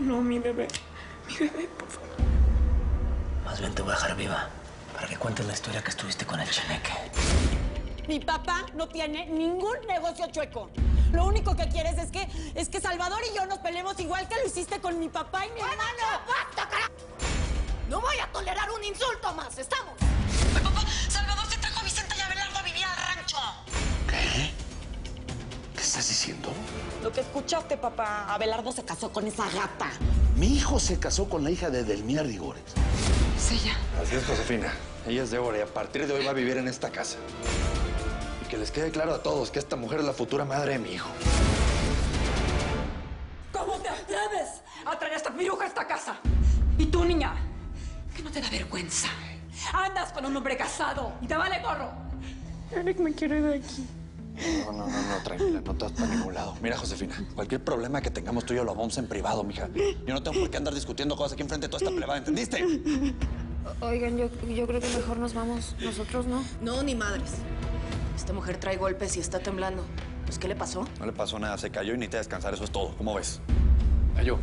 No, mi bebé, por favor. Más bien te voy a dejar viva para que cuentes la historia que estuviste con el cheneque. Mi papá no tiene ningún negocio chueco. Lo único que quieres es que Salvador y yo nos peleemos igual que lo hiciste con mi papá y mi hermano. ¡Basta, carajo! No voy a tolerar un insulto más, ¿estamos? Papá, Salvador se trajo a Vicenta y Abelardo a vivir al rancho. ¿Qué? ¿Qué estás diciendo? Lo que escuchaste, papá. Abelardo se casó con esa gata. Mi hijo se casó con la hija de Edelmira Rigores. Es ella. Así es, Josefina. Ella es Débora y a partir de hoy va a vivir en esta casa. Y que les quede claro a todos que esta mujer es la futura madre de mi hijo. ¿Cómo te atreves a traer a esta piruja a esta casa? Y tú, niña, que no te da vergüenza. Andas con un hombre casado y te vale gorro. Eric me quiere ir de aquí. No, tranquila, no te vas para ningún lado. Mira, Josefina, cualquier problema que tengamos tú y yo lo vamos en privado, mija. Yo no tengo por qué andar discutiendo cosas aquí enfrente de toda esta plebada, ¿entendiste? Oigan, yo creo que mejor nos vamos. Nosotros no. No, ni madres. Esta mujer trae golpes y está temblando. Pues, ¿qué le pasó? No le pasó nada, se cayó y necesita descansar, eso es todo. ¿Cómo ves? Cayó.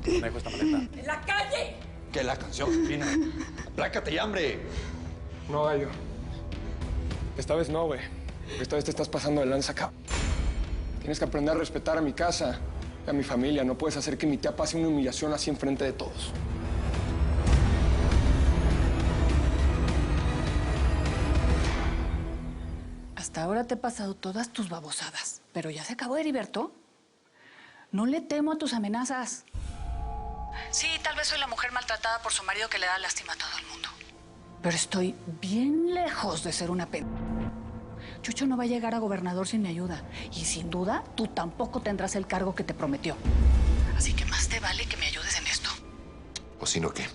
Me dejo esta maleta. ¡En la calle! ¿Qué la canción, Josefina? ¡Aplácate y hambre! No, Gallo. Esta vez no, güey. Esta vez te estás pasando de lanza acá. Tienes que aprender a respetar a mi casa y a mi familia. No puedes hacer que mi tía pase una humillación así enfrente de todos. Hasta ahora te he pasado todas tus babosadas, pero ya se acabó, Heriberto. No le temo a tus amenazas. Sí, tal vez soy la mujer maltratada por su marido que le da lástima a todo el mundo. Pero estoy bien lejos de ser una pena. Chucho no va a llegar a gobernador sin mi ayuda. Y sin duda, tú tampoco tendrás el cargo que te prometió. Así que más te vale que me ayudes en esto. ¿O si no qué?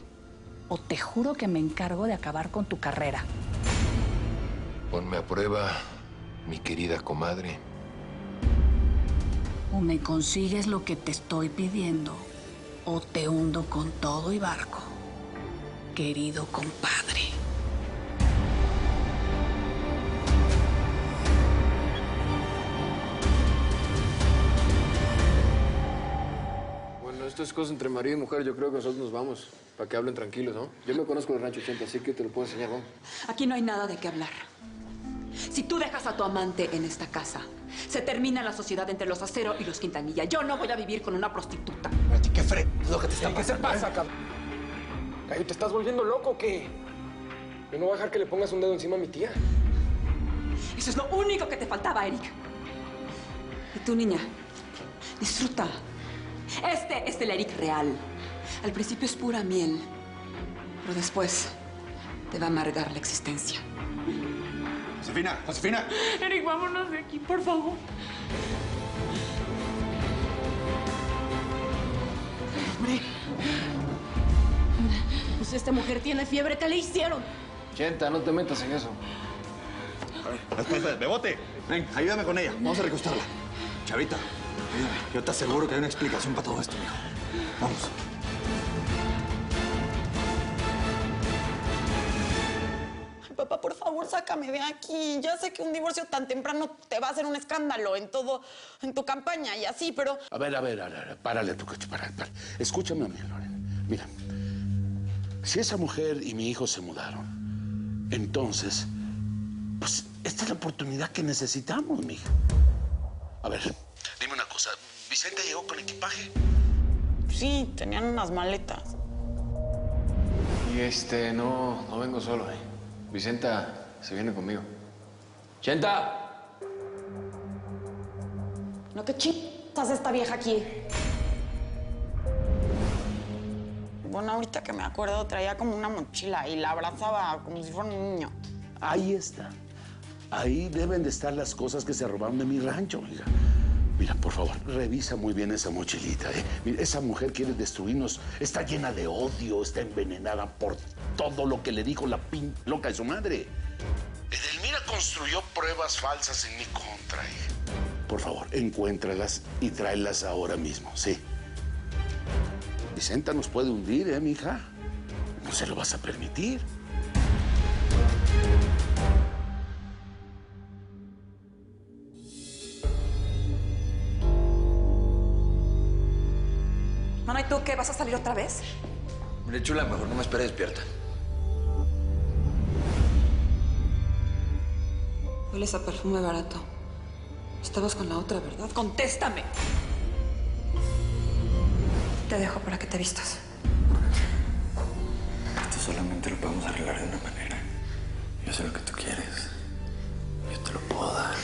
O te juro que me encargo de acabar con tu carrera. Ponme a prueba, mi querida comadre. O me consigues lo que te estoy pidiendo, o te hundo con todo y barco, querido compadre. Bueno, esto es cosa entre marido y mujer. Yo creo que nosotros nos vamos para que hablen tranquilos, ¿no? Yo me conozco el Rancho 80, así que te lo puedo enseñar, vamos. Aquí no hay nada de qué hablar. Si tú dejas a tu amante en esta casa, se termina la sociedad entre los Acero y los Quintanilla. Yo no voy a vivir con una prostituta. ¿Qué es lo que te está ¿Qué se pasando? pasa, cabrón? Gallo, ¿te estás volviendo loco o qué? Yo no voy a dejar que le pongas un dedo encima a mi tía. Eso es lo único que te faltaba, Eric. Y tú, niña, disfruta. Este es el Eric real. Al principio es pura miel, pero después te va a amargar la existencia. Josefina, Josefina. Eric, vámonos de aquí, por favor. Hombre. Pues esta mujer tiene fiebre. ¿Qué le hicieron? Chenta, no te metas en eso. Espera, Bebote. Ven, ayúdame con ella. Vamos a recostarla. Chavita, ayúdame. Yo te aseguro que hay una explicación para todo esto, mijo. Vamos. Ay, papá, por favor, sácame de aquí. Ya sé que un divorcio tan temprano te va a hacer un escándalo en tu campaña y así, pero... A ver, párale tu coche, párale. Escúchame a mí, Lorena. Mira, si esa mujer y mi hijo se mudaron, entonces, pues, esta es la oportunidad que necesitamos, mija. A ver, dime una cosa. ¿Vicente llegó con equipaje? Sí, tenían unas maletas. Y no vengo solo, eh. Vicenta se viene conmigo. ¡Chenta! No, ¿qué chingas esta vieja aquí? Bueno, ahorita que me acuerdo, traía como una mochila y la abrazaba como si fuera un niño. Ahí está. Ahí deben de estar las cosas que se robaron de mi rancho, hija. Mira, por favor, revisa muy bien esa mochilita, ¿eh? Mira, esa mujer quiere destruirnos. Está llena de odio, está envenenada por todo lo que le dijo la loca de su madre. Edelmira construyó pruebas falsas en mi contra, hija. Por favor, encuéntralas y tráelas ahora mismo, ¿sí? Vicenta nos puede hundir, ¿eh, mija? No se lo vas a permitir. Mamá, ¿y tú ¿No qué? ¿Vas a salir otra vez? Mire, chula, mejor no me espere despierta. Hueles a perfume barato. Estabas con la otra, ¿verdad? ¡Contéstame! Te dejo para que te vistas. Esto solamente lo podemos arreglar de una manera. Yo sé lo que tú quieres. Yo te lo puedo dar.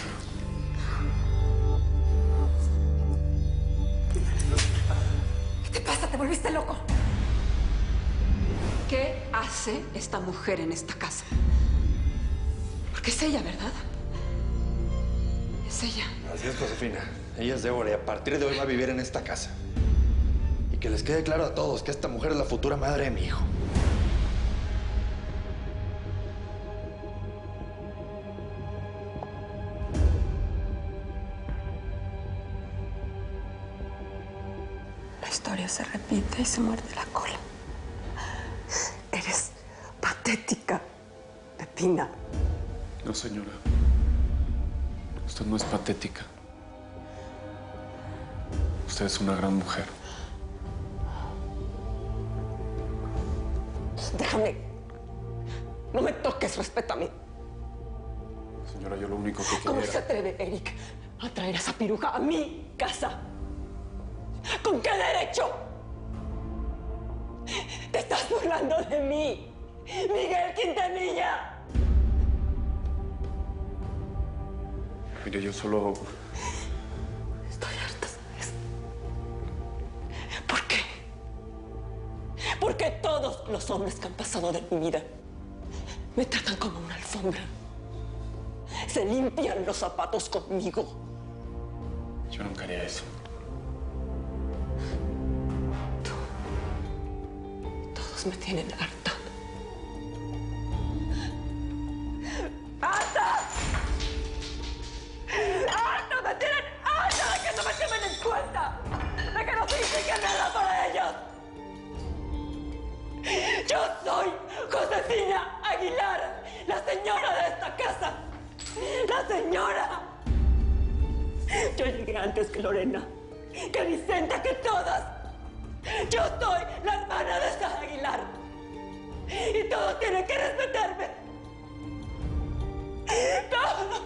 ¿Qué te pasa? ¿Te volviste loco? ¿Qué hace esta mujer en esta casa? Porque es ella, ¿verdad? Es ella. Así es, Josefina. Ella es Débora y a partir de hoy va a vivir en esta casa. Y que les quede claro a todos que esta mujer es la futura madre de mi hijo. La historia se repite y se muerde la cola. Eres patética, Pepina. No, señora. Usted no es patética. Usted es una gran mujer. Déjame. No me toques, respétame. Señora, yo lo único que ¿Cómo quería se atreve, Eric, a traer a esa piruja a mi casa? ¿Con qué derecho? Te estás burlando de mí, Miguel Quintanilla. Mire, yo solo... Estoy harta, ¿sabes? ¿Por qué? Porque todos los hombres que han pasado de mi vida me tratan como una alfombra. Se limpian los zapatos conmigo. Yo nunca haría eso. Todos me tienen harta. ¡Harta! ¡Harta! ¡Me tienen harta de que no me tomen en cuenta! ¡De que no significa nada para ellos! ¡Yo soy Josefina Aguilar, la señora de esta casa! ¡La señora! Yo llegué antes que Lorena, que Vicenta, que todas. Yo soy la hermana de Sara Aguilar. Y todos tienen que respetarme. ¡Todos!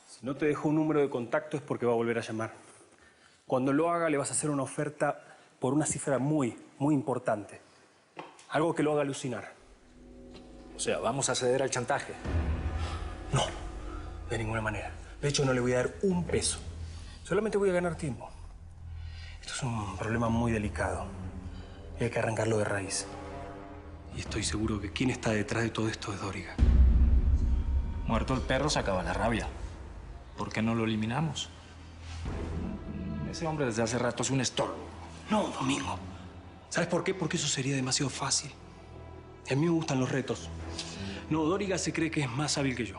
Si no te dejo un número de contacto es porque va a volver a llamar. Cuando lo haga, le vas a hacer una oferta por una cifra muy, muy importante. Algo que lo haga alucinar. O sea, vamos a ceder al chantaje. No, de ninguna manera. De hecho, no le voy a dar un peso. Solamente voy a ganar tiempo. Esto es un problema muy delicado. Y hay que arrancarlo de raíz. Y estoy seguro que quien está detrás de todo esto es Dóriga. Muerto el perro se acaba la rabia. ¿Por qué no lo eliminamos? Ese hombre desde hace rato es un estorbo. No, Domingo. ¿Sabes por qué? Porque eso sería demasiado fácil. Y a mí me gustan los retos. No, Dóriga se cree que es más hábil que yo,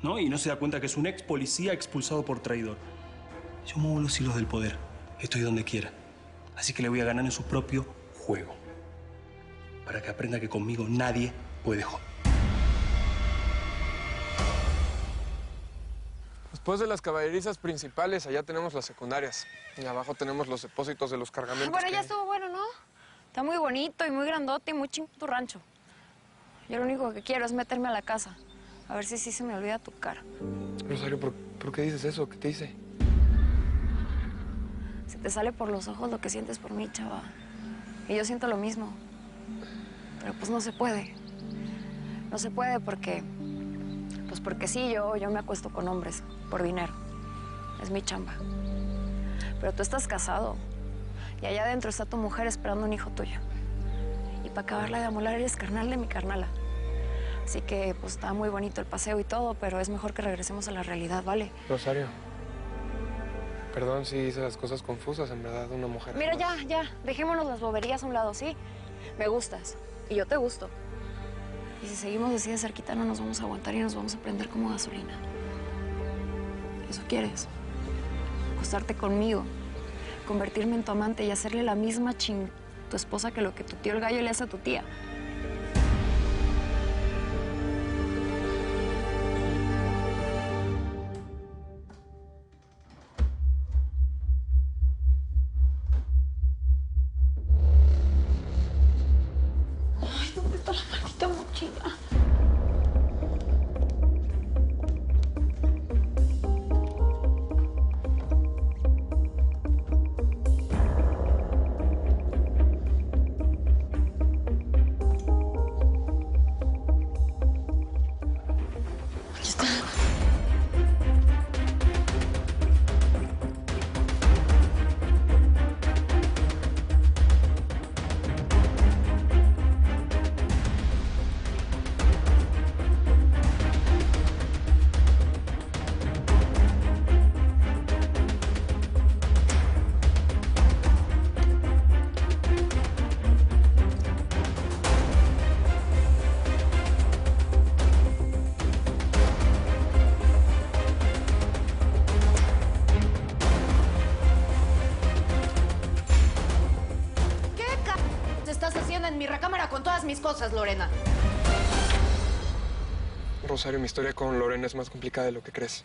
¿no? Y no se da cuenta que es un ex policía expulsado por traidor. Yo muevo los hilos del poder. Estoy donde quiera. Así que le voy a ganar en su propio juego. Para que aprenda que conmigo nadie puede joder. Después de las caballerizas principales, allá tenemos las secundarias. Y abajo tenemos los depósitos de los cargamentos. Bueno, ya estuvo bueno, ¿no? Está muy bonito y muy grandote y muy chingón tu rancho. Yo lo único que quiero es meterme a la casa. A ver si sí se me olvida tu cara. Rosario, ¿por qué dices eso? ¿Qué te hice? Se te sale por los ojos lo que sientes por mí, chava. Y yo siento lo mismo. Pero pues no se puede. No se puede porque... Pues porque sí, yo me acuesto con hombres por dinero. Es mi chamba. Pero tú estás casado. Y allá adentro está tu mujer esperando un hijo tuyo. Y para acabarla de amolar eres carnal de mi carnala. Así que pues está muy bonito el paseo y todo, pero es mejor que regresemos a la realidad, ¿vale? Rosario. Perdón si hice las cosas confusas, en verdad, una mujer... Mira, ya. Dejémonos las boberías a un lado, ¿sí? Me gustas. Y yo te gusto. Y si seguimos así de cerquita, no nos vamos a aguantar y nos vamos a prender como gasolina. ¿Eso quieres? Acostarte conmigo, convertirme en tu amante y hacerle la misma tu esposa que lo que tu tío el gallo le hace a tu tía. Ay, ¿dónde está la maldita mochila? En mi recámara con todas mis cosas, Lorena. Rosario, mi historia con Lorena es más complicada de lo que crees.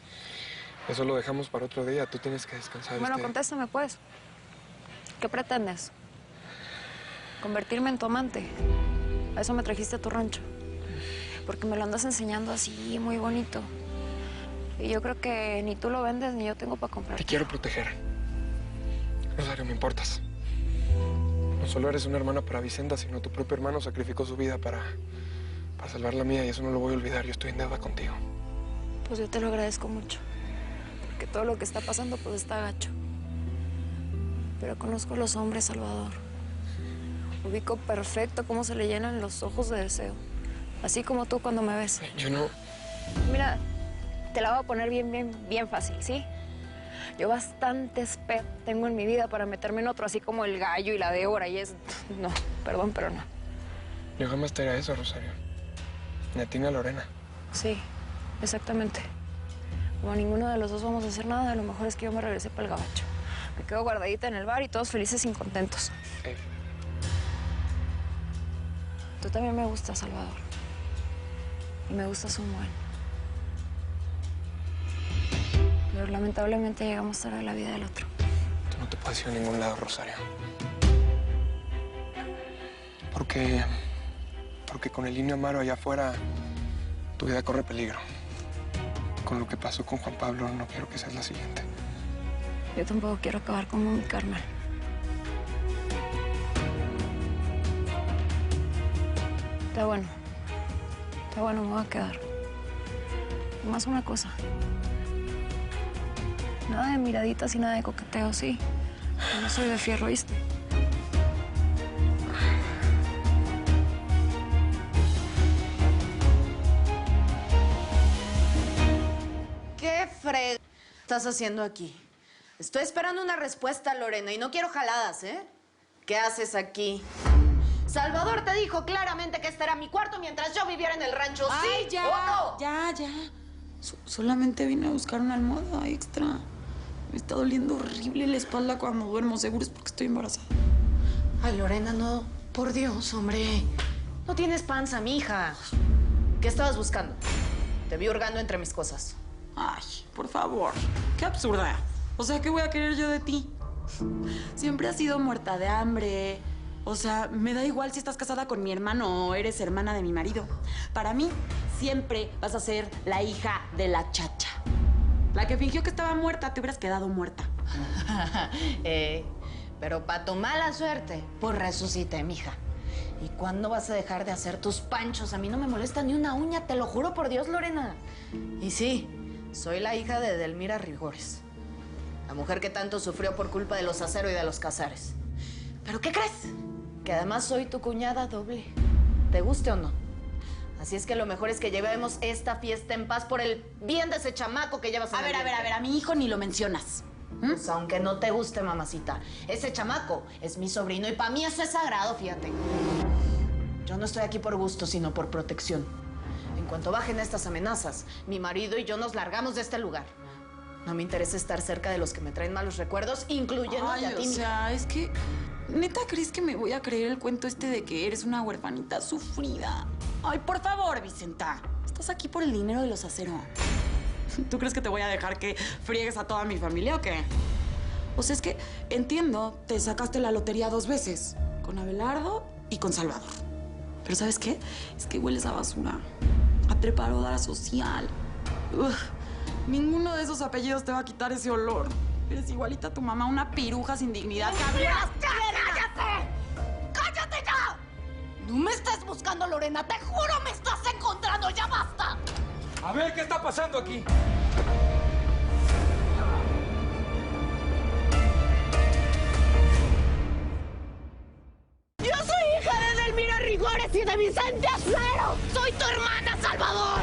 Eso lo dejamos para otro día. Tú tienes que descansar. Bueno, contéstame, pues. ¿Qué pretendes? ¿Convertirme en tu amante? A eso me trajiste a tu rancho. Porque me lo andas enseñando así, muy bonito. Y yo creo que ni tú lo vendes ni yo tengo para comprar. Te quiero proteger. Rosario, me importas. No solo eres una hermana para Vicenta, sino tu propio hermano sacrificó su vida para salvar la mía y eso no lo voy a olvidar. Yo estoy en deuda contigo. Pues yo te lo agradezco mucho. Porque todo lo que está pasando, pues está gacho. Pero conozco a los hombres, Salvador. Ubico perfecto cómo se le llenan los ojos de deseo. Así como tú cuando me ves. Yo no... Mira, te la voy a poner bien fácil, ¿sí? Yo bastantes tengo en mi vida para meterme en otro, así como el gallo y la Débora, y es... No, perdón, pero no. Yo jamás te haría eso, Rosario. Ni a ti ni a Lorena. Sí, exactamente. Como ninguno de los dos vamos a hacer nada, lo mejor es que yo me regresé para el gabacho. Me quedo guardadita en el bar y todos felices y contentos. Tú también me gustas, Salvador. Y me gustas un buen. Pero lamentablemente llegamos tarde a la vida del otro. Tú no te puedes ir a ningún lado, Rosario. Porque con el niño Amaro allá afuera, tu vida corre peligro. Con lo que pasó con Juan Pablo, no quiero que seas la siguiente. Yo tampoco quiero acabar como mi carnal. Está bueno, me voy a quedar. Más una cosa. Nada de miraditas y nada de coqueteo, ¿sí? Yo no soy de fierro, ¿viste? ¿Qué fregada estás haciendo aquí? Estoy esperando una respuesta, Lorena, y no quiero jaladas, ¿eh? ¿Qué haces aquí? Salvador te dijo claramente que este era mi cuarto mientras yo viviera en el rancho. Ay, ¿Sí ya, o no? ya. Solamente vine a buscar una almohada extra. Me está doliendo horrible la espalda cuando duermo. Seguro es porque estoy embarazada. Ay, Lorena, no. Por Dios, hombre. No tienes panza, mija. ¿Qué estabas buscando? Te vi hurgando entre mis cosas. Ay, por favor. Qué absurda. O sea, ¿qué voy a querer yo de ti? Siempre has sido muerta de hambre. O sea, me da igual si estás casada con mi hermano o eres hermana de mi marido. Para mí, siempre vas a ser la hija de la chacha. La que fingió que estaba muerta, te hubieras quedado muerta. Pero para tu mala suerte, pues resucité, mija. ¿Y cuándo vas a dejar de hacer tus panchos? A mí no me molesta ni una uña, te lo juro por Dios, Lorena. Y sí, soy la hija de Edelmira Rigores. La mujer que tanto sufrió por culpa de los Acero y de los Casares. ¿Pero qué crees? Que además soy tu cuñada doble. ¿Te guste o no? Así es que lo mejor es que llevemos esta fiesta en paz por el bien de ese chamaco que llevas en el vientre. A mi hijo ni lo mencionas. Pues aunque no te guste, mamacita, ese chamaco es mi sobrino y para mí eso es sagrado, fíjate. Yo no estoy aquí por gusto, sino por protección. En cuanto bajen estas amenazas, mi marido y yo nos largamos de este lugar. No me interesa estar cerca de los que me traen malos recuerdos, incluyendo a ti. O sea, es que... ¿Neta crees que me voy a creer el cuento este de que eres una huerfanita sufrida? Ay, por favor, Vicenta. Estás aquí por el dinero de los Acero. ¿Tú crees que te voy a dejar que friegues a toda mi familia o qué? O sea, es que, entiendo, te sacaste la lotería 2 veces. Con Abelardo y con Salvador. Pero ¿sabes qué? Es que hueles a basura. A trepadora social. Ugh, ninguno de esos apellidos te va a quitar ese olor. Eres igualita a tu mamá, una piruja sin dignidad. ¡Cállate! ¡Cállate ya! No me estés buscando, Lorena. Te juro me estás encontrando. ¡Ya basta! A ver, ¿qué está pasando aquí? Yo soy hija de Edelmira Rigores y de Vicente Acero. Soy tu hermana, Salvador.